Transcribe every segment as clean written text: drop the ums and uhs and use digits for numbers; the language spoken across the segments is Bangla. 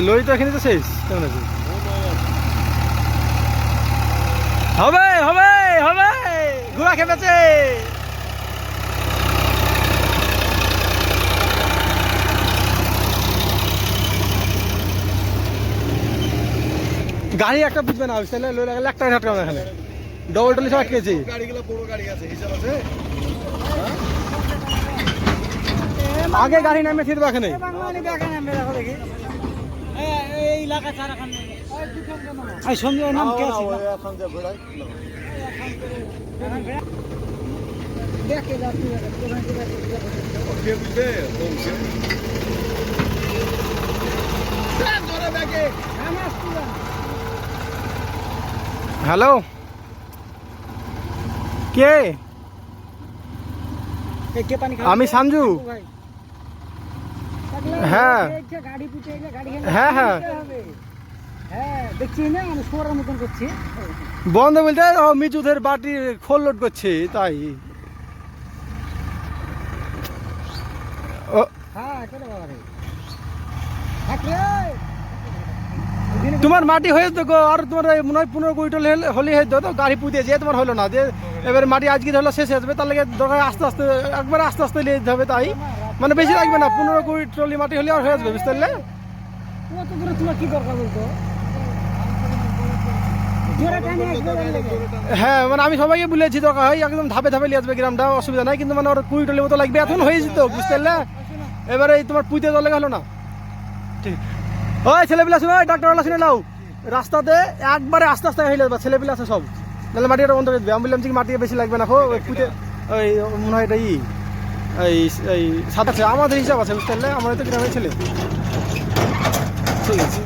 লরি তো এখানে তো শেষ কেমন আছে হবে হবে হবে ঘোড়া খেপেছে গাড়ি একটা বুঝবে না তাহলে লরি লাগালে একটা ঝাটকা না এখানে ডবল টলি সব আটকেছি গাড়িগুলো বড় গাড়ি আছে হিসাব আছে আগে গাড়ি নামে ফিরবে এখানে এই এলাকা ছাড়া এই সঙ্গে নাম কে আছে দেখে যাচ্ছি ওকে বুঝবে হ্যালো কে আমি সঞ্জু হ্যাঁ হ্যাঁ হ্যাঁ বন্ধ বলতে মিজুদের বাটি খোল লোড করছে তাই তোমার মাটি হয়ে যেত গো আর তোমার মনে হয় 15 কুইন্টাল হলে হয়ে যেত গাড়ি পুঁতে যে তোমার হলো না যে এবার মাটি আজকে হলো শেষ হয়ে যাবে তার লাগে দরকার আস্তে আস্তে একবার আস্তে আস্তে নিয়ে যেতে হবে তাই মানে বেশি লাগবে না 15 কুইন্টাল মাটি হলে আর হয়ে যাবে বুঝতে পারলে হ্যাঁ মানে আমি সবাইকে বলেছি দরকার হয় একদম ধাপে ধাপে নিয়ে আসবে গ্রামটা অসুবিধা নাই কিন্তু মানে ওর কুইন্টালের মতো লাগবে এখন হয়ে যেত বুঝতে পারলে এবারে তোমার পুঁতে জলে গেল না ঠিক ওই ছেলেপিলা শুনে ডাক্তারওয়ালা শুনে নাও রাস্তাতে একবারে আস্তে আস্তে হয়ে যাবে ছেলেপিলা আছে সব নাহলে মাটিটা বন্ধ করে দেবে আমি বললাম যে মাটি বেশি লাগবে না পুঁতে ওই মনে হয় এটা এই সাদা আছে আমাদের হিসাব আছে বুঝতে পারলে আমাদের তো গ্রামের ছেলে ঠিক আছে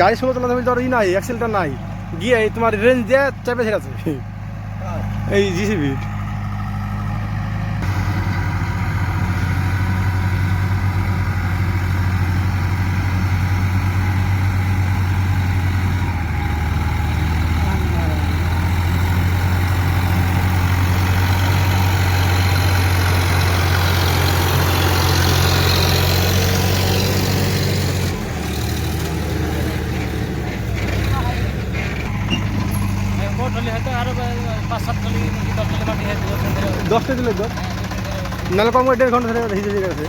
গাড়ি স্লো চালাতে তোর ই নাই অ্যাক্সেলটা নাই গিয়ে তোমার রেঞ্জ দিয়ে চাপে ছেড়ে আছে এই জিসিবি আরো 5-7 টলি 10 টলি বাটি 10টা দিলে নাহলে কম করে 1.5 ঘন্টা ধরে ভিজে গেছে